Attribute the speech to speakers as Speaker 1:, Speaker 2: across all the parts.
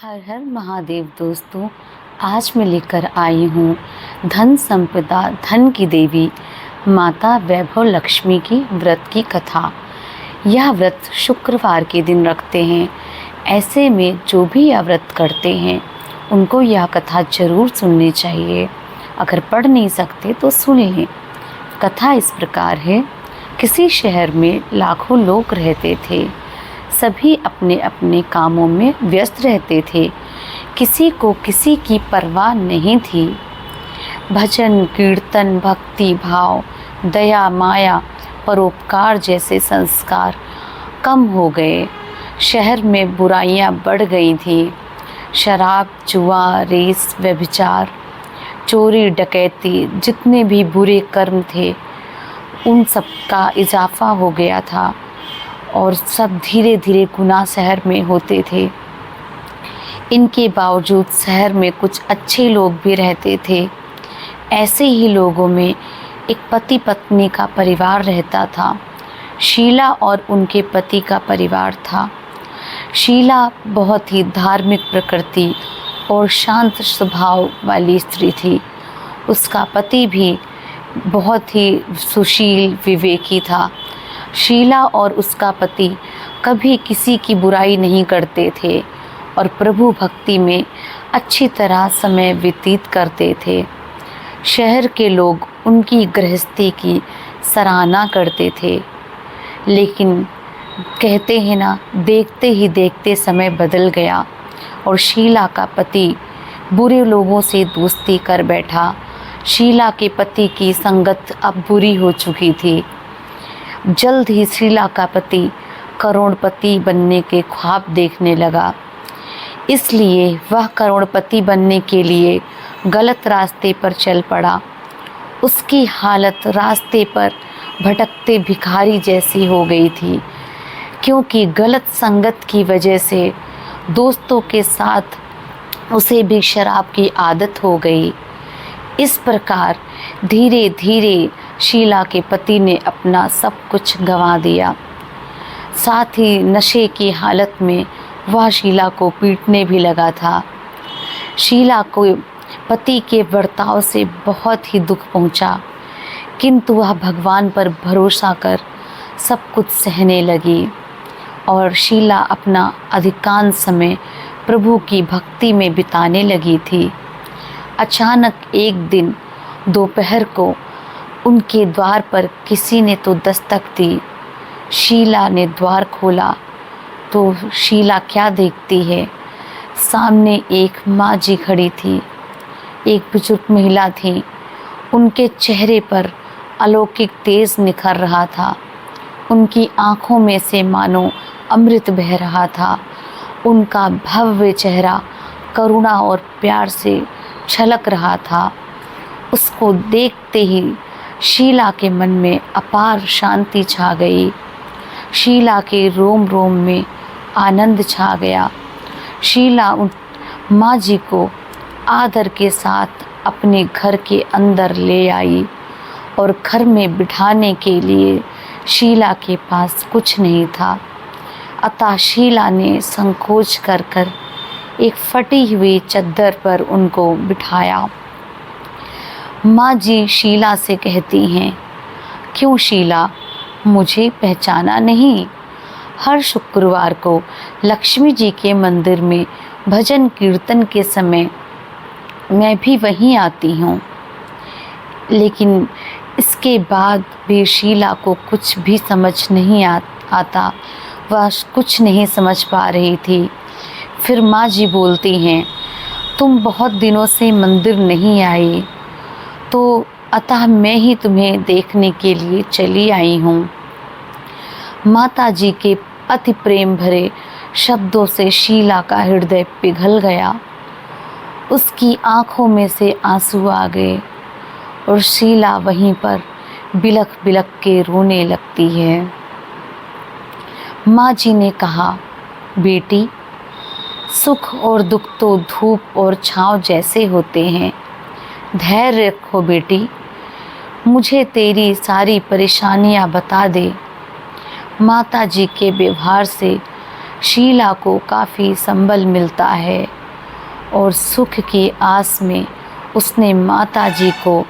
Speaker 1: हर हर महादेव दोस्तों। आज मैं लेकर आई हूँ धन संपदा धन की देवी माता वैभव लक्ष्मी की व्रत की कथा। यह व्रत शुक्रवार के दिन रखते हैं। ऐसे में जो भी यह व्रत करते हैं उनको यह कथा ज़रूर सुननी चाहिए। अगर पढ़ नहीं सकते तो सुन लें। कथा इस प्रकार है। किसी शहर में लाखों लोग रहते थे। सभी अपने अपने कामों में व्यस्त रहते थे। किसी को किसी की परवाह नहीं थी। भजन कीर्तन भक्ति भाव दया माया परोपकार जैसे संस्कार कम हो गए। शहर में बुराइयां बढ़ गई थी। शराब जुआ रेस व्यभिचार चोरी डकैती जितने भी बुरे कर्म थे उन सब का इजाफा हो गया था और सब धीरे धीरे गुनाह शहर में होते थे। इनके बावजूद शहर में कुछ अच्छे लोग भी रहते थे। ऐसे ही लोगों में एक पति पत्नी का परिवार रहता था। शीला और उनके पति का परिवार था। शीला बहुत ही धार्मिक प्रकृति और शांत स्वभाव वाली स्त्री थी। उसका पति भी बहुत ही सुशील विवेकी था। शीला और उसका पति कभी किसी की बुराई नहीं करते थे और प्रभु भक्ति में अच्छी तरह समय व्यतीत करते थे। शहर के लोग उनकी गृहस्थी की सराहना करते थे। लेकिन कहते हैं ना, देखते ही देखते समय बदल गया और शीला का पति बुरे लोगों से दोस्ती कर बैठा। शीला के पति की संगत अब बुरी हो चुकी थी। जल्द ही शीला का पति करोड़पति बनने के ख्वाब देखने लगा। इसलिए वह करोड़पति बनने के लिए गलत रास्ते पर चल पड़ा। उसकी हालत रास्ते पर भटकते भिखारी जैसी हो गई थी, क्योंकि गलत संगत की वजह से दोस्तों के साथ उसे भी शराब की आदत हो गई। इस प्रकार धीरे धीरे शीला के पति ने अपना सब कुछ गंवा दिया। साथ ही नशे की हालत में वह शीला को पीटने भी लगा था। शीला को पति के बर्ताव से बहुत ही दुख पहुंचा, किंतु वह भगवान पर भरोसा कर सब कुछ सहने लगी और शीला अपना अधिकांश समय प्रभु की भक्ति में बिताने लगी थी। अचानक एक दिन दोपहर को उनके द्वार पर किसी ने तो दस्तक दी। शीला ने द्वार खोला तो शीला क्या देखती है, सामने एक माँ जी खड़ी थी। एक बुजुर्ग महिला थी। उनके चेहरे पर अलौकिक तेज निखर रहा था। उनकी आँखों में से मानो अमृत बह रहा था। उनका भव्य चेहरा करुणा और प्यार से छलक रहा था। उसको देखते ही शीला के मन में अपार शांति छा गई। शीला के रोम रोम में आनंद छा गया। शीला उन माँ जी को आदर के साथ अपने घर के अंदर ले आई और घर में बिठाने के लिए शीला के पास कुछ नहीं था। अतः शीला ने संकोच कर एक फटी हुई चद्दर पर उनको बिठाया। माँ जी शीला से कहती हैं, क्यों शीला, मुझे पहचाना नहीं? हर शुक्रवार को लक्ष्मी जी के मंदिर में भजन कीर्तन के समय मैं भी वहीं आती हूँ। लेकिन इसके बाद भी शीला को कुछ भी समझ नहीं आता। वह कुछ नहीं समझ पा रही थी। फिर माँ जी बोलती हैं, तुम बहुत दिनों से मंदिर नहीं आई, तो अतः मैं ही तुम्हें देखने के लिए चली आई हूँ। माता जी के अति प्रेम भरे शब्दों से शीला का हृदय पिघल गया। उसकी आँखों में से आंसू आ गए और शीला वहीं पर बिलख बिलख के रोने लगती है। माँ जी ने कहा, बेटी, सुख और दुख तो धूप और छाँव जैसे होते हैं। धैर्य रखो बेटी, मुझे तेरी सारी परेशानियाँ बता दे। माता जी के व्यवहार से शीला को काफ़ी संबल मिलता है और सुख की आस में उसने माता जी को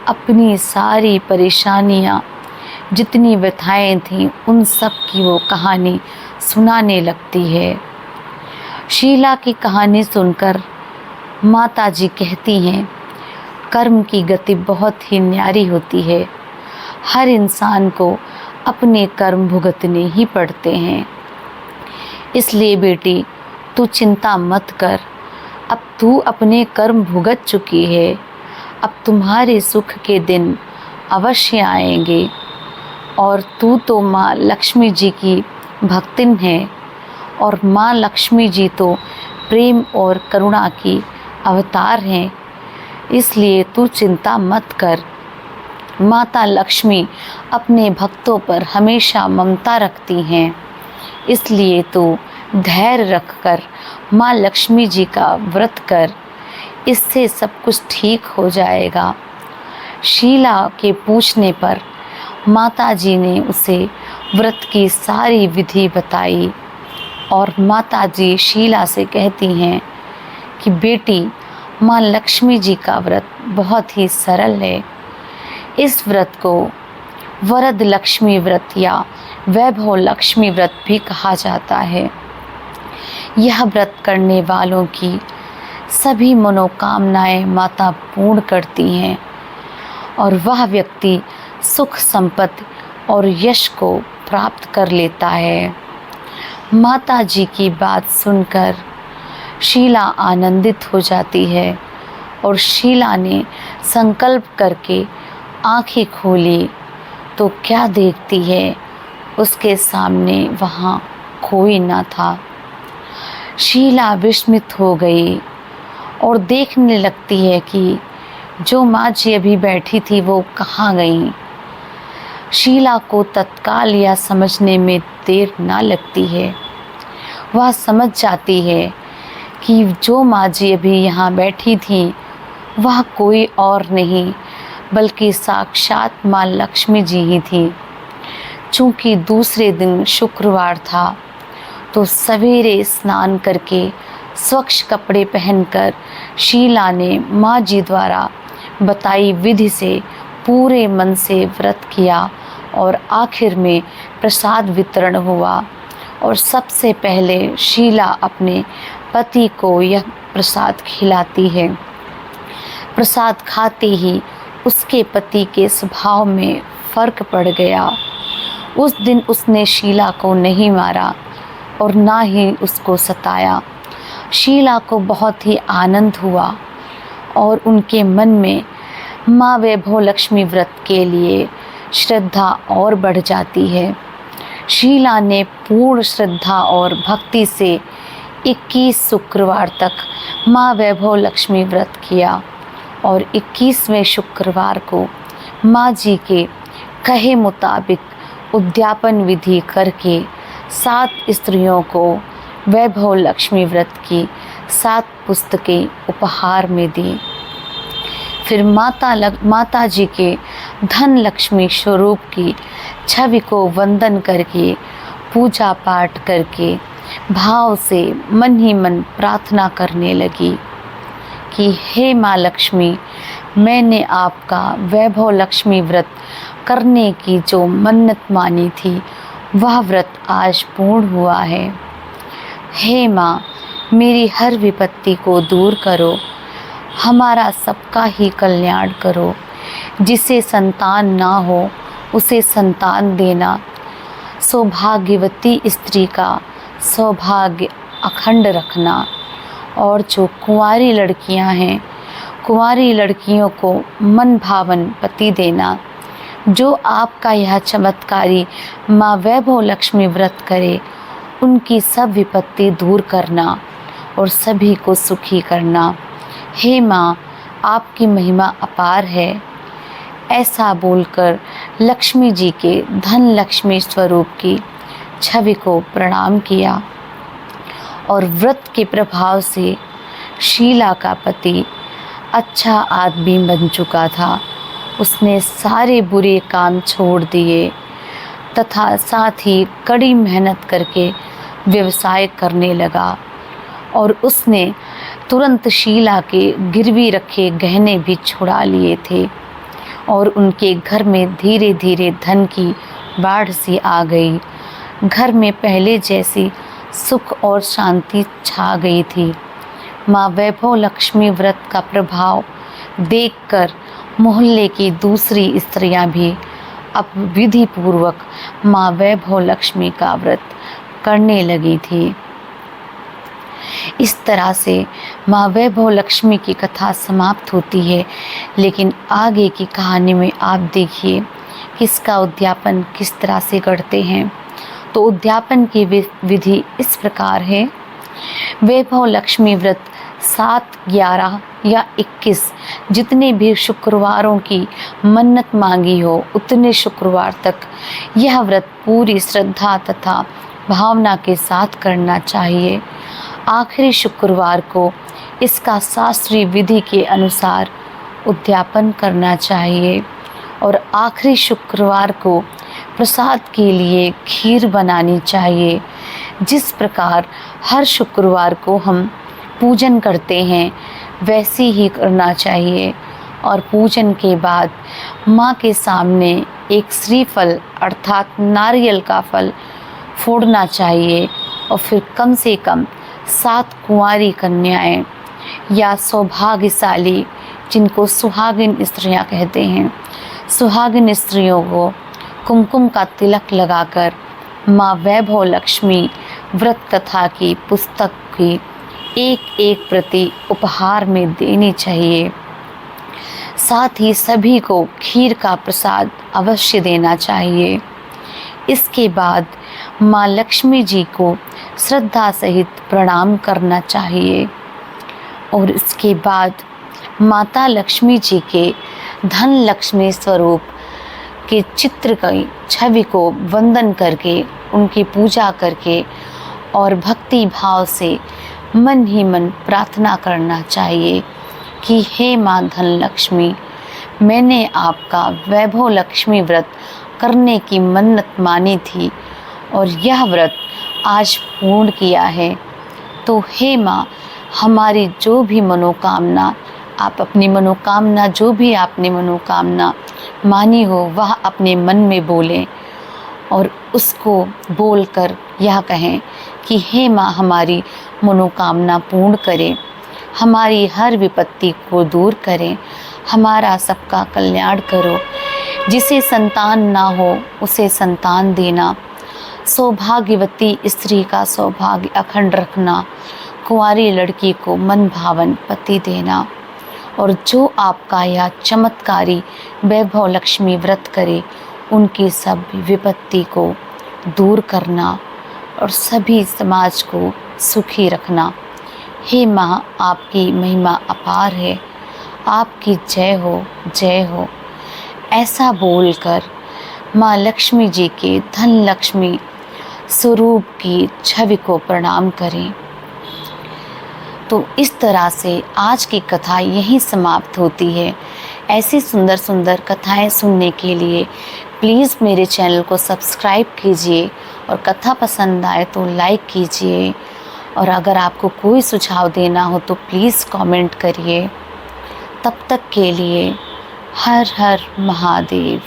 Speaker 1: अपनी सारी परेशानियाँ, जितनी व्यथाएं थीं, उन सब की वो कहानी सुनाने लगती है। शीला की कहानी सुनकर माता जी कहती हैं, कर्म की गति बहुत ही न्यारी होती है। हर इंसान को अपने कर्म भुगतने ही पड़ते हैं। इसलिए बेटी, तू चिंता मत कर। अब तू अपने कर्म भुगत चुकी है। अब तुम्हारे सुख के दिन अवश्य आएंगे। और तू तो माँ लक्ष्मी जी की भक्तिन है और माँ लक्ष्मी जी तो प्रेम और करुणा की अवतार हैं। इसलिए तू चिंता मत कर। माता लक्ष्मी अपने भक्तों पर हमेशा ममता रखती हैं। इसलिए तू धैर्य रखकर माँ लक्ष्मी जी का व्रत कर। इससे सब कुछ ठीक हो जाएगा। शीला के पूछने पर माता जी ने उसे व्रत की सारी विधि बताई और माता जी शीला से कहती हैं कि बेटी, माँ लक्ष्मी जी का व्रत बहुत ही सरल है। इस व्रत को वरद लक्ष्मी व्रत या वैभव लक्ष्मी व्रत भी कहा जाता है। यह व्रत करने वालों की सभी मनोकामनाएं माता पूर्ण करती हैं और वह व्यक्ति सुख संपत्ति और यश को प्राप्त कर लेता है। माता जी की बात सुनकर शीला आनंदित हो जाती है और शीला ने संकल्प करके आंखें खोली तो क्या देखती है, उसके सामने वहाँ कोई ना था। शीला विस्मित हो गई और देखने लगती है कि जो माँ जी अभी बैठी थी वो कहाँ गई। शीला को तत्काल यह समझने में देर ना लगती है। वह समझ जाती है कि जो माँ जी अभी यहाँ बैठी थी वह कोई और नहीं बल्कि साक्षात माँ लक्ष्मी जी ही थी। चूँकि दूसरे दिन शुक्रवार था तो सवेरे स्नान करके स्वच्छ कपड़े पहनकर शीला ने माँ जी द्वारा बताई विधि से पूरे मन से व्रत किया और आखिर में प्रसाद वितरण हुआ। और सबसे पहले शीला अपने पति को यह प्रसाद खिलाती है। प्रसाद खाते ही उसके पति के स्वभाव में फर्क पड़ गया। उस दिन उसने शीला को नहीं मारा और ना ही उसको सताया। शीला को बहुत ही आनंद हुआ और उनके मन में माँ वैभव लक्ष्मी व्रत के लिए श्रद्धा और बढ़ जाती है। शीला ने पूर्ण श्रद्धा और भक्ति से 21 शुक्रवार तक माँ वैभव लक्ष्मी व्रत किया और 21वें शुक्रवार को माँ जी के कहे मुताबिक उद्यापन विधि करके 7 स्त्रियों को वैभव लक्ष्मी व्रत की 7 पुस्तकें उपहार में दी। फिर माता जी के धन लक्ष्मी स्वरूप की छवि को वंदन करके पूजा पाठ करके भाव से मन ही मन प्रार्थना करने लगी कि हे माँ लक्ष्मी, मैंने आपका वैभव लक्ष्मी व्रत करने की जो मन्नत मानी थी वह व्रत आज पूर्ण हुआ है। हे माँ, मेरी हर विपत्ति को दूर करो, हमारा सबका ही कल्याण करो। जिसे संतान ना हो उसे संतान देना, सौभाग्यवती स्त्री का सौभाग्य अखंड रखना। और जो कुंवारी लड़कियां हैं, कुंवारी लड़कियों को मन भावन पति देना। जो आपका यह चमत्कारी माँ वैभव लक्ष्मी व्रत करे उनकी सब विपत्ति दूर करना और सभी को सुखी करना। हे माँ, आपकी महिमा अपार है। ऐसा बोलकर लक्ष्मी जी के धन लक्ष्मी स्वरूप की छवि को प्रणाम किया और व्रत के प्रभाव से शीला का पति अच्छा आदमी बन चुका था। उसने सारे बुरे काम छोड़ दिए तथा साथ ही कड़ी मेहनत करके व्यवसाय करने लगा और उसने तुरंत शीला के गिरवी रखे गहने भी छुड़ा लिए थे और उनके घर में धीरे धीरे धन की बाढ़ सी आ गई। घर में पहले जैसी सुख और शांति छा गई थी। माँ वैभव लक्ष्मी व्रत का प्रभाव देखकर मोहल्ले की दूसरी स्त्रियां भी अब विधि पूर्वक माँ वैभव लक्ष्मी का व्रत करने लगी थी। इस तरह से माँ वैभव लक्ष्मी की कथा समाप्त होती है। लेकिन आगे की कहानी में आप देखिए कि इसका उद्यापन किस तरह से करते हैं। तो उद्यापन की विधि इस प्रकार है। वैभव लक्ष्मी व्रत 7, 11 या 21 जितने भी शुक्रवारों की मन्नत मांगी हो उतने शुक्रवार तक यह व्रत पूरी श्रद्धा तथा भावना के साथ करना चाहिए। आखिरी शुक्रवार को इसका शास्त्रीय विधि के अनुसार उद्यापन करना चाहिए और आखिरी शुक्रवार को प्रसाद के लिए खीर बनानी चाहिए। जिस प्रकार हर शुक्रवार को हम पूजन करते हैं वैसे ही करना चाहिए और पूजन के बाद माँ के सामने एक श्रीफल अर्थात नारियल का फल फोड़ना चाहिए और फिर कम से कम 7 कुंवारी कन्याएं या सौभाग्यशाली जिनको सुहागिन स्त्रियां कहते हैं, सुहागिन स्त्रियों को कुमकुम का तिलक लगाकर माँ वैभव लक्ष्मी व्रत कथा की पुस्तक की एक प्रति उपहार में देनी चाहिए। साथ ही सभी को खीर का प्रसाद अवश्य देना चाहिए। इसके बाद माँ लक्ष्मी जी को श्रद्धा सहित प्रणाम करना चाहिए और इसके बाद माता लक्ष्मी जी के धन लक्ष्मी स्वरूप के चित्र की छवि को वंदन करके उनकी पूजा करके और भक्ति भाव से मन ही मन प्रार्थना करना चाहिए कि हे माँ धन लक्ष्मी, मैंने आपका वैभव लक्ष्मी व्रत करने की मन्नत मानी थी और यह व्रत आज पूर्ण किया है। तो हे माँ, हमारी जो भी मनोकामना आप अपनी मनोकामना जो भी आपने मनोकामना मानी हो वह अपने मन में बोलें और उसको बोलकर यह कहें कि हे माँ, हमारी मनोकामना पूर्ण करें, हमारी हर विपत्ति को दूर करें, हमारा सबका कल्याण करो। जिसे संतान ना हो उसे संतान देना, सौभाग्यवती स्त्री का सौभाग्य अखंड रखना, कुंवारी लड़की को मन भावन पति देना और जो आपका यह चमत्कारी वैभव लक्ष्मी व्रत करे उनकी सब विपत्ति को दूर करना और सभी समाज को सुखी रखना। हे माँ, आपकी महिमा अपार है, आपकी जय हो जय हो। ऐसा बोलकर माँ लक्ष्मी जी के धन लक्ष्मी स्वरूप की छवि को प्रणाम करें। तो इस तरह से आज की कथा यहीं समाप्त होती है। ऐसी सुंदर सुंदर कथाएं सुनने के लिए प्लीज़ मेरे चैनल को सब्सक्राइब कीजिए और कथा पसंद आए तो लाइक कीजिए और अगर आपको कोई सुझाव देना हो तो प्लीज़ कमेंट करिए। तब तक के लिए हर हर महादेव।